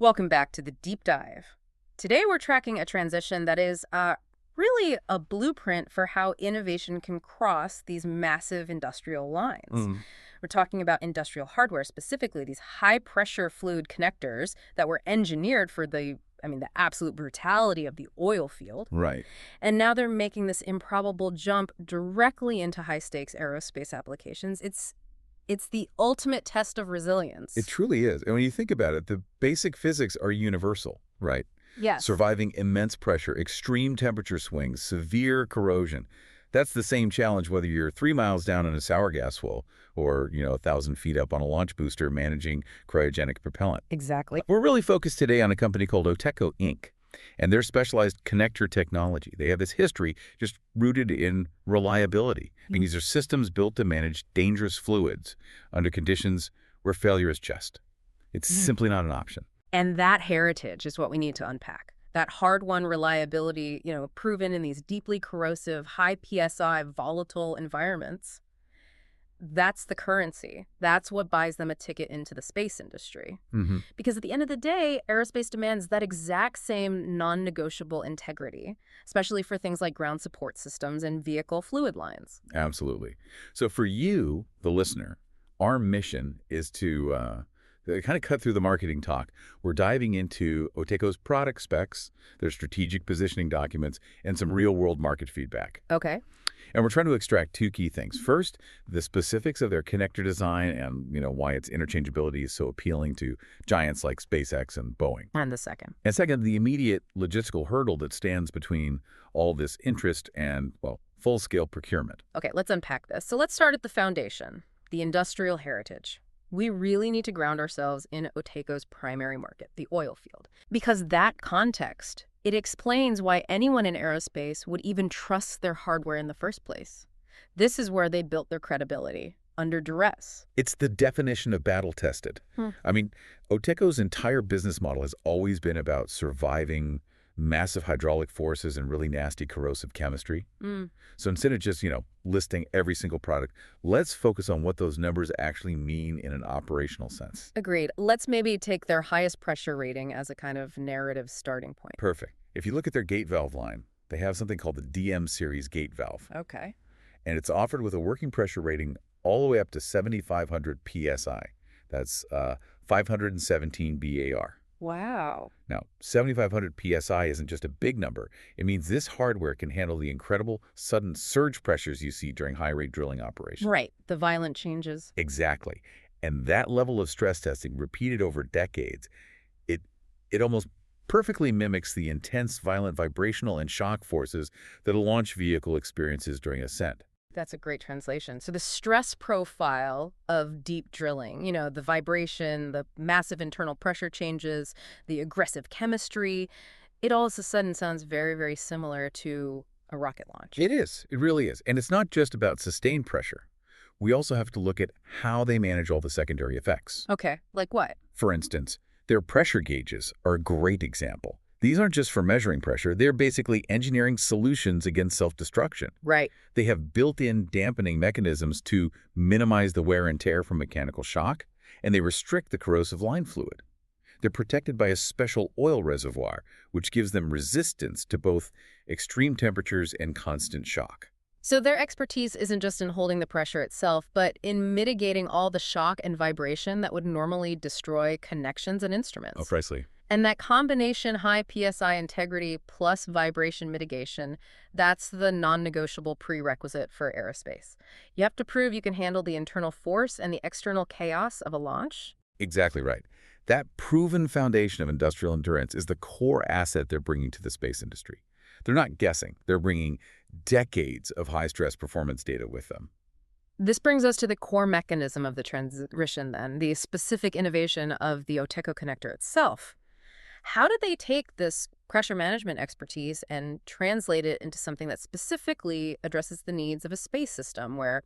Welcome back to the deep dive. Today we're tracking a transition that is really a blueprint for how innovation can cross these massive industrial lines. Mm, We're talking about industrial hardware, specifically these high-pressure fluid connectors that were engineered for the absolute brutality of the oil field. right. And now they're making this improbable jump directly into high-stakes aerospace applications. It's the ultimate test of It resilience. truly is. And when you think about it, the basic physics are universal, right? Yes. Surviving immense pressure, extreme temperature swings, severe corrosion. That's the same challenge whether you're 3 miles down in a sour gas well or, 1,000 feet up on a launch booster managing cryogenic propellant. Exactly. We're really focused today on a company called Oteco Inc. and their specialized connector technology. They have this history just rooted in reliability. I mean, these are systems built to manage dangerous fluids under conditions where failure is just. It's simply not an option. And that heritage is what we need to unpack. That hard-won reliability, proven in these deeply corrosive, high PSI, volatile environments. That's the currency. That's what buys them a ticket into the space industry. hmm Because at the end of the day, aerospace demands that exact same non-negotiable integrity, especially for things like ground support systems and vehicle fluid lines. Absolutely. So for you, the listener, our mission is to kind of cut through the marketing talk. We're diving into Oteco's product specs, their strategic positioning documents, and some real-world market feedback. Okay. And we're trying to extract two key things. First, the specifics of their connector design and, why its interchangeability is so appealing to giants like SpaceX and Boeing. And the second. And second, the immediate logistical hurdle that stands between all this interest and, well, full-scale procurement. Okay, let's unpack this. So let's start at the foundation, the industrial heritage. We really need to ground ourselves in Oteco's primary market, the oil field, because that context, it explains why anyone in aerospace would even trust their hardware in the first place. This is where they built their credibility, under duress. It's the definition of battle-tested. I mean, Oteco's entire business model has always been about surviving massive hydraulic forces and really nasty corrosive chemistry. So instead of just, listing every single product, let's focus on what those numbers actually mean in an operational sense. Agreed. Let's maybe take their highest pressure rating as a kind of narrative starting point. Perfect. If you look at their gate valve line, they have something called the DM series gate valve, Okay. and it's offered with a working pressure rating all the way up to 7,500 PSI. That's 517 BAR. Wow. Now, 7,500 PSI isn't just a big number. It means this hardware can handle the incredible sudden surge pressures you see during high-rate drilling operations. Right. The violent changes. Exactly. And that level of stress testing, repeated over decades, it almost perfectly mimics the intense, violent vibrational and shock forces that a launch vehicle experiences during ascent. That's a great translation. So the stress profile of deep drilling, the vibration, the massive internal pressure changes, the aggressive chemistry, it all of a sudden sounds very, very similar to a rocket launch. It is. It really is. And it's not just about sustained pressure. We also have to look at how they manage all the secondary effects. Okay, like what? For instance, their pressure gauges are a great example. These aren't just for measuring pressure. They're basically engineering solutions against self-destruction. Right. They have built-in dampening mechanisms to minimize the wear and tear from mechanical shock, and they restrict the corrosive line fluid. They're protected by a special oil reservoir, which gives them resistance to both extreme temperatures and constant shock. So their expertise isn't just in holding the pressure itself, but in mitigating all the shock and vibration that would normally destroy connections and instruments. Oh, precisely. And that combination high PSI integrity plus vibration mitigation, that's the non-negotiable prerequisite for aerospace. You have to prove you can handle the internal force and the external chaos of a launch. Exactly right. That proven foundation of industrial endurance is the core asset they're bringing to the space industry. They're not guessing. They're bringing decades of high-stress performance data with them. This brings us to the core mechanism of the transition then, the specific innovation of the Oteco connector itself. How did they take this pressure management expertise and translate it into something that specifically addresses the needs of a space system where,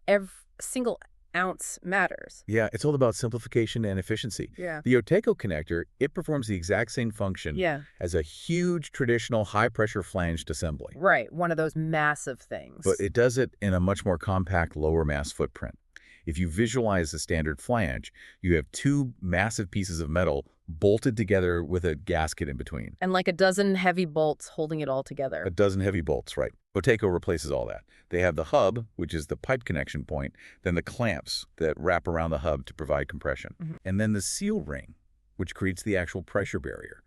every single ounce matters? Yeah, it's all about simplification and efficiency. Yeah. The Oteco connector, it performs the exact same function as a huge traditional high-pressure flanged assembly. Right. One of those massive things. But it does it in a much more compact, lower mass footprint. If you visualize a standard flange, you have two massive pieces of metal bolted together with a gasket in between. And like a dozen heavy bolts holding it all A together. dozen heavy bolts, right. Oteco replaces all that. They have the hub, which is the pipe connection point, then the clamps that wrap around the hub to provide compression, and then the seal ring, which creates the actual pressure barrier.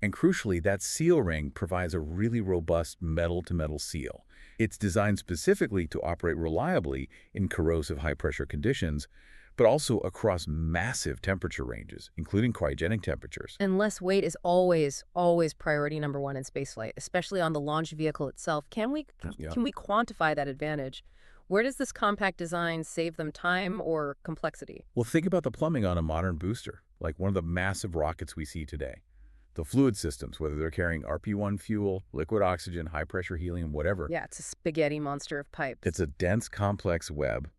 And crucially, that seal ring provides a really robust metal-to-metal seal. It's designed specifically to operate reliably in corrosive high-pressure conditions, but also across massive temperature ranges, including cryogenic temperatures. And less weight is always, always priority number one in spaceflight, especially on the launch vehicle itself. Can we quantify that advantage? Where does this compact design save them time or complexity? Well, think about the plumbing on a modern booster, like one of the massive rockets we see today. The fluid systems, whether they're carrying RP-1 fuel, liquid oxygen, high-pressure helium, whatever. Yeah, it's a spaghetti monster of pipes. It's a dense, complex web.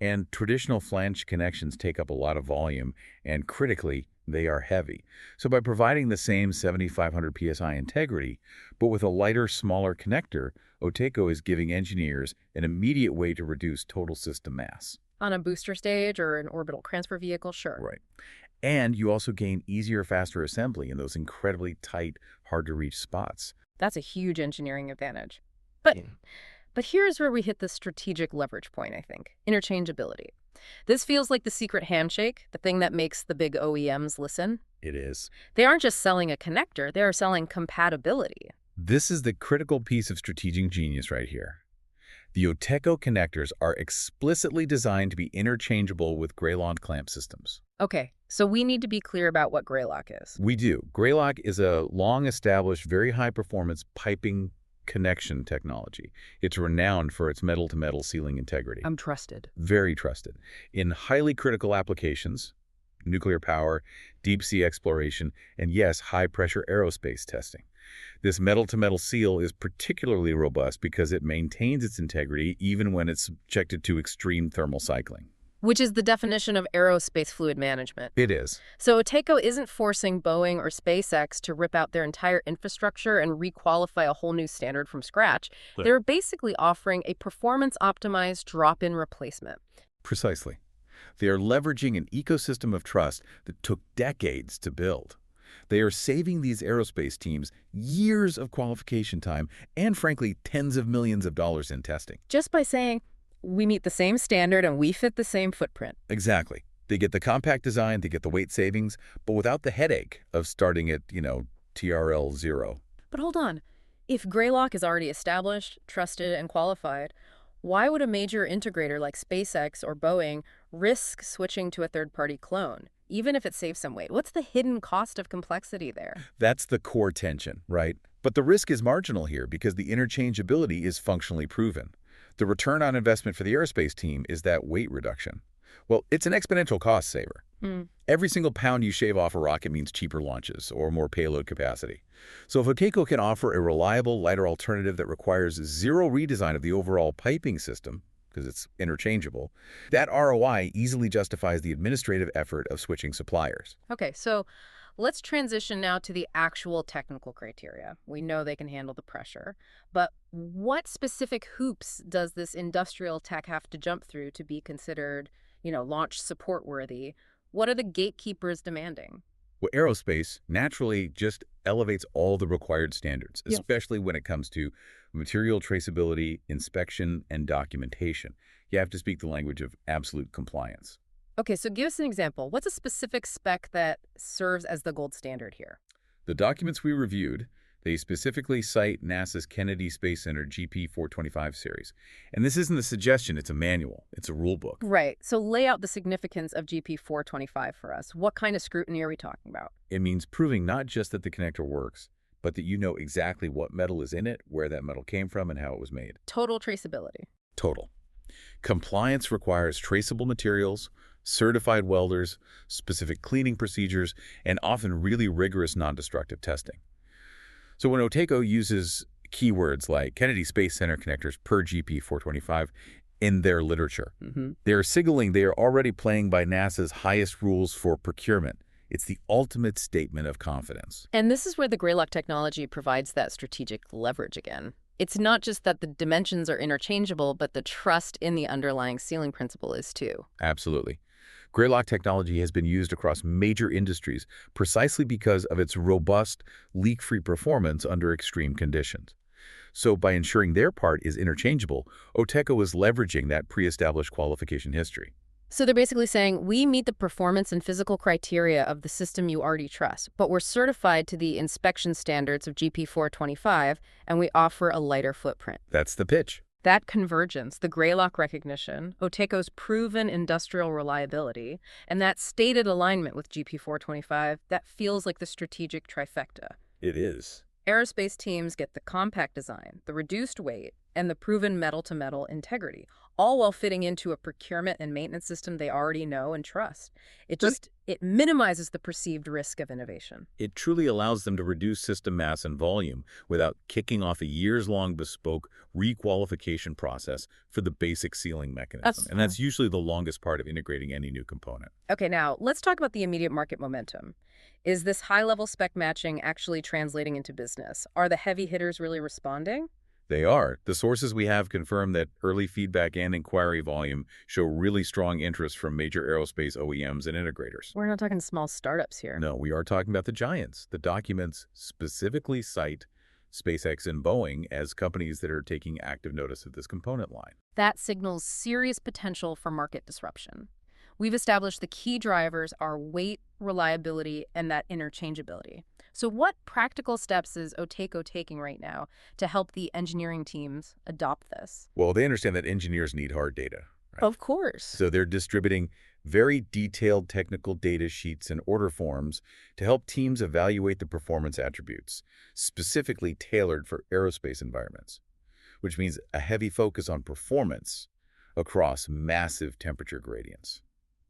And traditional flange connections take up a lot of volume, and critically, they are heavy. So by providing the same 7,500 psi integrity, but with a lighter, smaller connector, Oteco is giving engineers an immediate way to reduce total system mass. On a booster stage or an orbital transfer vehicle, sure. Right. And you also gain easier, faster assembly in those incredibly tight, hard-to-reach spots. That's a huge engineering advantage. But here's where we hit the strategic leverage point, I think. Interchangeability. This feels like the secret handshake, the thing that makes the big OEMs listen. It is. They aren't just selling a connector, they are selling compatibility. This is the critical piece of strategic genius right here. The Oteco connectors are explicitly designed to be interchangeable with Grayloc clamp systems. Okay, so we need to be clear about what Grayloc is. We do. Grayloc is a long-established, very high-performance piping connection technology. It's renowned for its metal-to-metal sealing integrity. I'm trusted. Very trusted. In highly critical applications, nuclear power, deep-sea exploration, and yes, high-pressure aerospace testing. This metal-to-metal seal is particularly robust because it maintains its integrity even when it's subjected to extreme thermal cycling. Which is the definition of aerospace fluid management. It is. So Oteco isn't forcing Boeing or SpaceX to rip out their entire infrastructure and requalify a whole new standard from scratch. Clear. They're basically offering a performance-optimized drop-in replacement. Precisely. They are leveraging an ecosystem of trust that took decades to build. They are saving these aerospace teams years of qualification time and, frankly, tens of millions of dollars in testing. Just by saying, we meet the same standard and we fit the same footprint. Exactly. They get the compact design, they get the weight savings, but without the headache of starting at, TRL 0. But hold on. If Grayloc is already established, trusted, and qualified, why would a major integrator like SpaceX or Boeing risk switching to a third-party clone, even if it saves some weight? What's the hidden cost of complexity there? That's the core tension, right? But the risk is marginal here because the interchangeability is functionally proven. The return on investment for the aerospace team is that weight reduction. Well, it's an exponential cost saver. Every single pound you shave off a rocket means cheaper launches or more payload capacity. So if Oteco can offer a reliable, lighter alternative that requires zero redesign of the overall piping system, because it's interchangeable, that ROI easily justifies the administrative effort of switching suppliers. Okay, so let's transition now to the actual technical criteria. We know they can handle the pressure, but what specific hoops does this industrial tech have to jump through to be considered, launch support worthy? What are the gatekeepers demanding? Well, aerospace naturally just elevates all the required standards, especially when it comes to material traceability, inspection, and documentation. You have to speak the language of absolute compliance. Okay, so give us an example. What's a specific spec that serves as the gold standard here? The documents we reviewed, they specifically cite NASA's Kennedy Space Center GP-425 series. And this isn't a suggestion, it's a manual. It's a rule book. Right. So lay out the significance of GP-425 for us. What kind of scrutiny are we talking about? It means proving not just that the connector works, but that you know exactly what metal is in it, where that metal came from, and how it was made. Total traceability. Total. Compliance requires traceable materials, certified welders, specific cleaning procedures, and often really rigorous non-destructive testing. So when Oteco uses keywords like Kennedy Space Center connectors per GP-425 in their literature, they are signaling they are already playing by NASA's highest rules for procurement. It's the ultimate statement of confidence. And this is where the Grayloc technology provides that strategic leverage again. It's not just that the dimensions are interchangeable, but the trust in the underlying sealing principle is too. Absolutely. Grayloc technology has been used across major industries precisely because of its robust, leak-free performance under extreme conditions. So by ensuring their part is interchangeable, Oteco is leveraging that pre-established qualification history. So they're basically saying, we meet the performance and physical criteria of the system you already trust, but we're certified to the inspection standards of GP-425, and we offer a lighter footprint. That's the pitch. That convergence, the Grayloc recognition, Oteco's proven industrial reliability, and that stated alignment with GP-425, that feels like the strategic trifecta. It is. Aerospace teams get the compact design, the reduced weight, and the proven metal-to-metal integrity, all while fitting into a procurement and maintenance system they already know and trust. It minimizes the perceived risk of innovation. It truly allows them to reduce system mass and volume without kicking off a years-long bespoke requalification process for the basic sealing mechanism. And that's usually the longest part of integrating any new component. Okay, now let's talk about the immediate market momentum. Is this high-level spec matching actually translating into business? Are the heavy hitters really responding? They are. The sources we have confirm that early feedback and inquiry volume show really strong interest from major aerospace OEMs and integrators. We're not talking small startups here. No, we are talking about the giants. The documents specifically cite SpaceX and Boeing as companies that are taking active notice of this component line. That signals serious potential for market disruption. We've established the key drivers are weight, reliability, and that interchangeability. So what practical steps is Oteco taking right now to help the engineering teams adopt this? Well, they understand that engineers need hard data, right? Of course. So they're distributing very detailed technical data sheets and order forms to help teams evaluate the performance attributes, specifically tailored for aerospace environments, which means a heavy focus on performance across massive temperature gradients.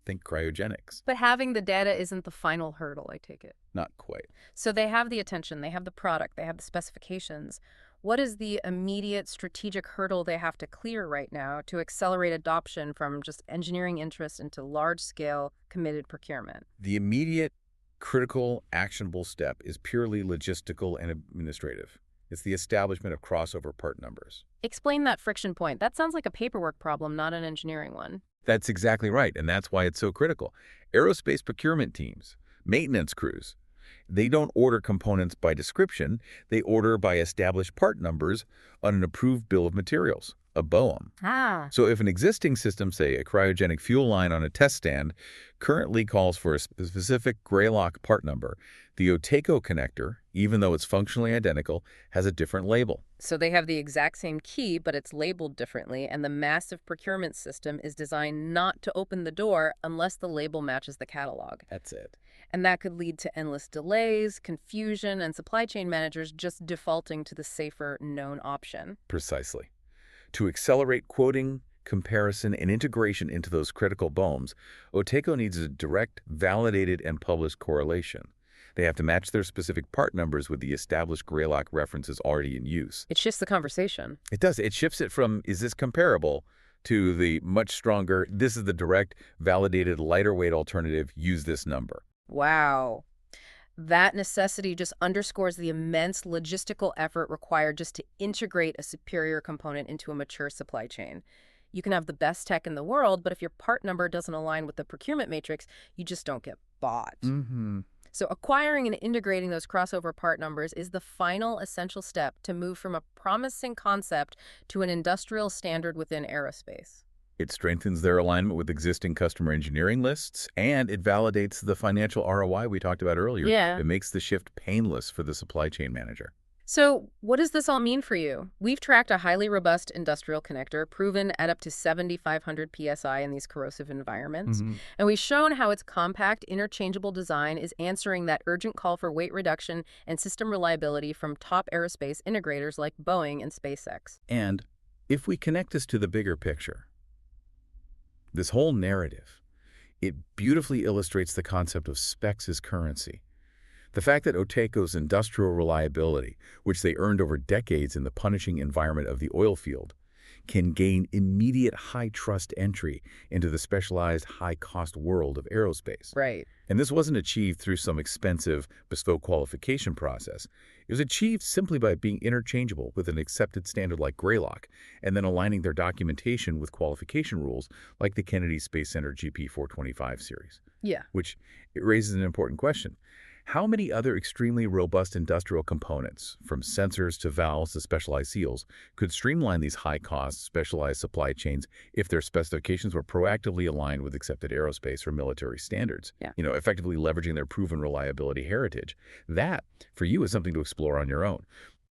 Think cryogenics. But having the data isn't the final hurdle, I take it. Not quite. So they have the attention, they have the product, they have the specifications. What is the immediate strategic hurdle they have to clear right now to accelerate adoption from just engineering interest into large-scale committed procurement? The immediate, critical, actionable step is purely logistical and administrative. It's the establishment of crossover part numbers. Explain that friction point. That sounds like a paperwork problem, not an engineering one. That's exactly right, and that's why it's so critical. Aerospace procurement teams, maintenance crews, they don't order components by description, they order by established part numbers on an approved bill of materials, a BOEM. So if an existing system, say a cryogenic fuel line on a test stand, currently calls for a specific Grayloc part number, the Oteco connector, even though it's functionally identical, has a different label. So they have the exact same key, but it's labeled differently, and the massive procurement system is designed not to open the door unless the label matches the catalog. That's it. And that could lead to endless delays, confusion, and supply chain managers just defaulting to the safer known option. Precisely. To accelerate quoting, comparison, and integration into those critical BOEMs, Oteco needs a direct, validated, and published correlation. They have to match their specific part numbers with the established Grayloc references already in use. It shifts the conversation. It does. It shifts it from, is this comparable, to the much stronger, this is the direct, validated, lighter weight alternative, use this number. Wow. That necessity just underscores the immense logistical effort required just to integrate a superior component into a mature supply chain. You can have the best tech in the world, but if your part number doesn't align with the procurement matrix, you just don't get bought. So acquiring and integrating those crossover part numbers is the final essential step to move from a promising concept to an industrial standard within aerospace. It strengthens their alignment with existing customer engineering lists, and it validates the financial ROI we talked about earlier. Yeah. It makes the shift painless for the supply chain manager. So what does this all mean for you? We've tracked a highly robust industrial connector, proven at up to 7,500 psi in these corrosive environments. And we've shown how its compact, interchangeable design is answering that urgent call for weight reduction and system reliability from top aerospace integrators like Boeing and SpaceX. And if we connect this to the bigger picture, this whole narrative, it beautifully illustrates the concept of specs as currency. The fact that Oteco's industrial reliability, which they earned over decades in the punishing environment of the oil field, can gain immediate high-trust entry into the specialized, high-cost world of aerospace. Right. And this wasn't achieved through some expensive, bespoke qualification process. It was achieved simply by being interchangeable with an accepted standard like Grayloc, and then aligning their documentation with qualification rules like the Kennedy Space Center GP-425 series. Yeah. Which it raises an important question. How many other extremely robust industrial components, from sensors to valves to specialized seals, could streamline these high-cost, specialized supply chains if their specifications were proactively aligned with accepted aerospace or military standards? Yeah. Effectively leveraging their proven reliability heritage. That, for you, is something to explore on your own.